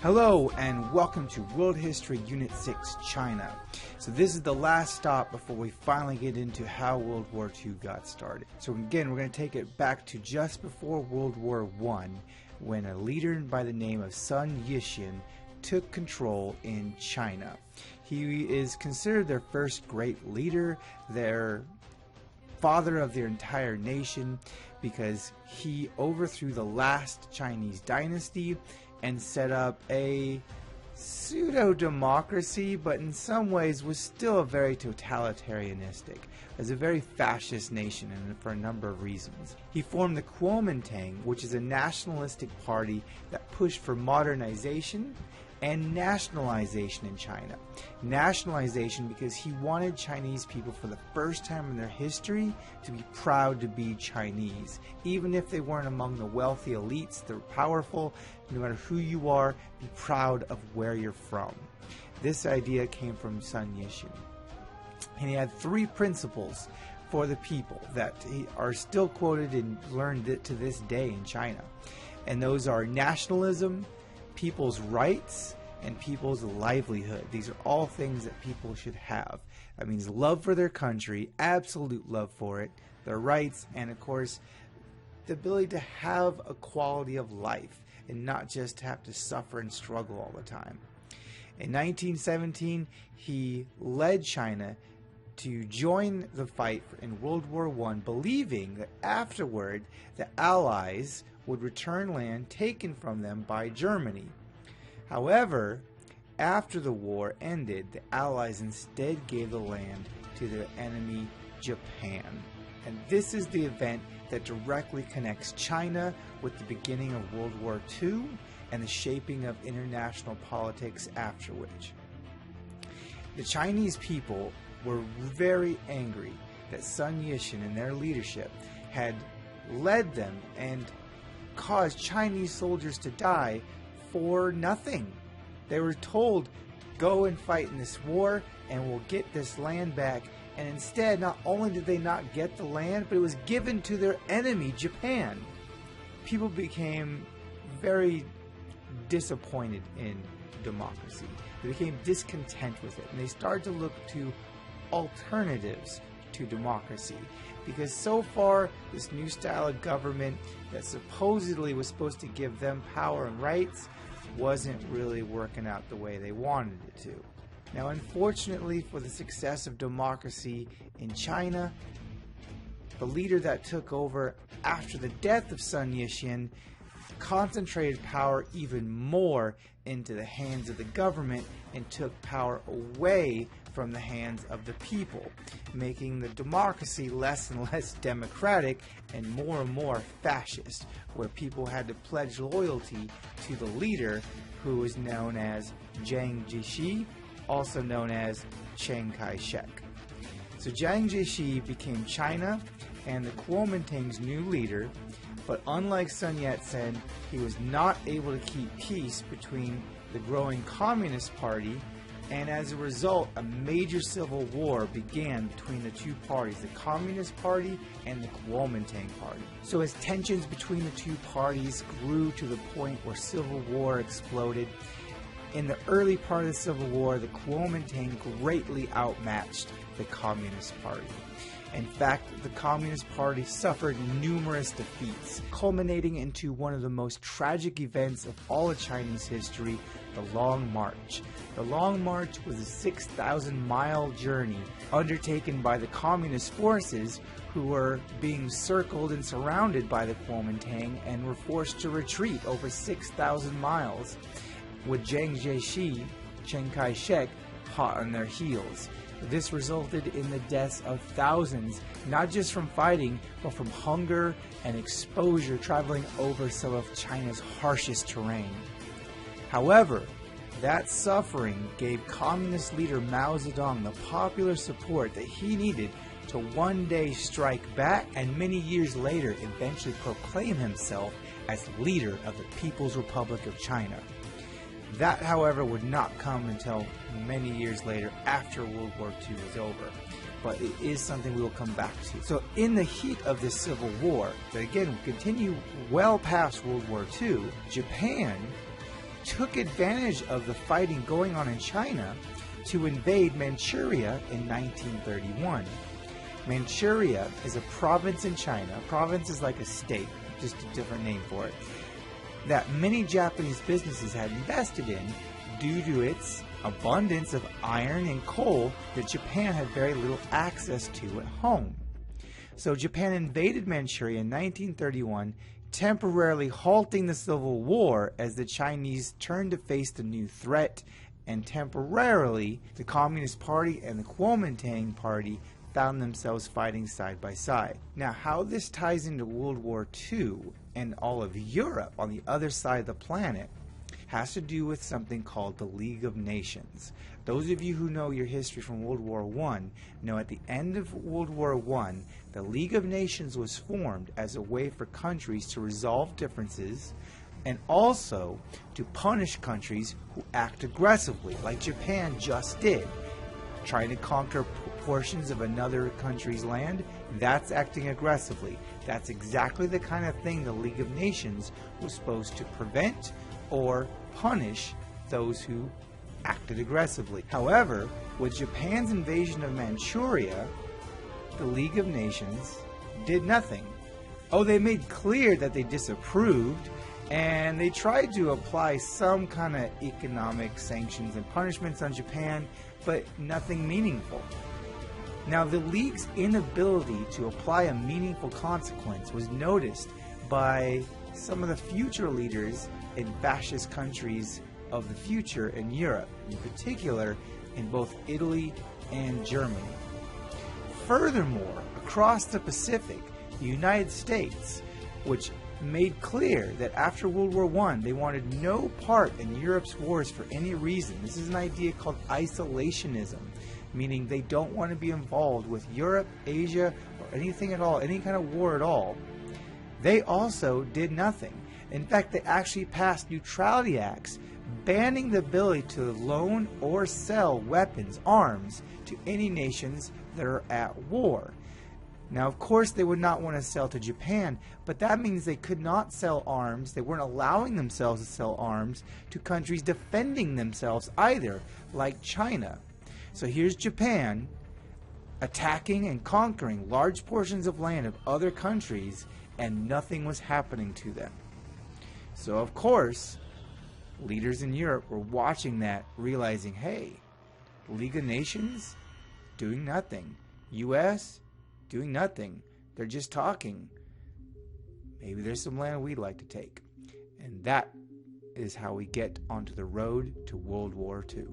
Hello and welcome to World History Unit 6 China. So this is the last stop before we finally get into how World War II got started. So again, we're going to take it back to just before World War I, when a leader by the name of Sun Yat-sen took control in China. He is considered their first great leader, their father of their entire nation, because he overthrew the last Chinese dynasty and set up a pseudo-democracy, but in some ways was still a very totalitarianistic. It was a very fascist nation, and for a number of reasons. He formed the Kuomintang, which is a nationalistic party that pushed for modernization and nationalization in China. Nationalization because he wanted Chinese people for the first time in their history to be proud to be Chinese. Even if they weren't among the wealthy elites, they're powerful, no matter who you are, be proud of where you're from. This idea came from Sun Yat-sen. And he had three principles for the people that are still quoted and learned to this day in China. And those are nationalism, people's rights, and people's livelihood. These are all things that people should have. That means love for their country, absolute love for it, their rights, and of course the ability to have a quality of life and not just have to suffer and struggle all the time. In 1917, he led China to join the fight in World War I, believing that afterward the Allies would return land taken from them by Germany. However, after the war ended, the Allies instead gave the land to their enemy, Japan. And this is the event that directly connects China with the beginning of World War II and the shaping of international politics after which. The Chinese people were very angry that Sun Yat-sen and their leadership had led them and caused Chinese soldiers to die for nothing. They were told, go and fight in this war and we'll get this land back. And instead, not only did they not get the land, but it was given to their enemy, Japan. People became very disappointed in democracy. They became discontent with it, and they started to look to alternatives to democracy, because so far this new style of government that supposedly was supposed to give them power and rights wasn't really working out the way they wanted it to. Now, unfortunately for the success of democracy in China, the leader that took over after the death of Sun Yat-sen concentrated power even more into the hands of the government and took power away from the hands of the people, making the democracy less and less democratic and more fascist, where people had to pledge loyalty to the leader, who was known as Jiang Jiechi, also known as Chiang Kai-shek. So Jiang Jiechi became China and the Kuomintang's new leader, but unlike Sun Yat-sen, he was not able to keep peace between the growing Communist Party, and as a result, a major civil war began between the two parties, the Communist Party and the Kuomintang Party. So as tensions between the two parties grew to the point where civil war exploded, in the early part of the Civil War, the Kuomintang greatly outmatched the Communist Party. In fact, the Communist Party suffered numerous defeats, culminating into one of the most tragic events of all of Chinese history, the Long March. The Long March was a 6,000-mile journey undertaken by the Communist forces, who were being circled and surrounded by the Kuomintang and were forced to retreat over 6,000 miles, with Jiang Jiechi, Chiang Kai-shek, hot on their heels. This resulted in the deaths of thousands, not just from fighting, but from hunger and exposure traveling over some of China's harshest terrain. However, that suffering gave communist leader Mao Zedong the popular support that he needed to one day strike back and many years later eventually proclaim himself as leader of the People's Republic of China. That, however, would not come until many years later after World War II was over. But it is something we will come back to. So in the heat of this civil war, that again will continue well past World War II, Japan took advantage of the fighting going on in China to invade Manchuria in 1931. Manchuria is a province in China. A province is like a state, just a different name for it, that many Japanese businesses had invested in due to its abundance of iron and coal that Japan had very little access to at home. So Japan invaded Manchuria in 1931, temporarily halting the Civil War as the Chinese turned to face the new threat, and temporarily the Communist Party and the Kuomintang Party found themselves fighting side by side. Now, how this ties into World War II and all of Europe on the other side of the planet has to do with something called the League of Nations. Those of you who know your history from World War I know at the end of World War I, the League of Nations was formed as a way for countries to resolve differences and also to punish countries who act aggressively, like Japan just did. Trying to conquer portions of another country's land, that's acting aggressively. That's exactly the kind of thing the League of Nations was supposed to prevent or punish those who acted aggressively. However, with Japan's invasion of Manchuria, the League of Nations did nothing. Oh, they made clear that they disapproved, and they tried to apply some kind of economic sanctions and punishments on Japan, but nothing meaningful. Now, the League's inability to apply a meaningful consequence was noticed by some of the future leaders in fascist countries of the future in Europe, in particular in both Italy and Germany. Furthermore, across the Pacific, the United States, which made clear that after World War I they wanted no part in Europe's wars for any reason. This is an idea called isolationism, meaning they don't want to be involved with Europe, Asia, or anything at all, any kind of war at all. They also did nothing. In fact, they actually passed neutrality acts banning the ability to loan or sell weapons, arms, to any nations that are at war. Now, of course, they would not want to sell to Japan, but that means they could not sell arms. They weren't allowing themselves to sell arms to countries defending themselves either, like China. So here's Japan attacking and conquering large portions of land of other countries, and nothing was happening to them. So, of course, leaders in Europe were watching that, realizing, hey, League of Nations doing nothing. U.S. doing nothing. They're just talking. Maybe there's some land we'd like to take. And that is how we get onto the road to World War II.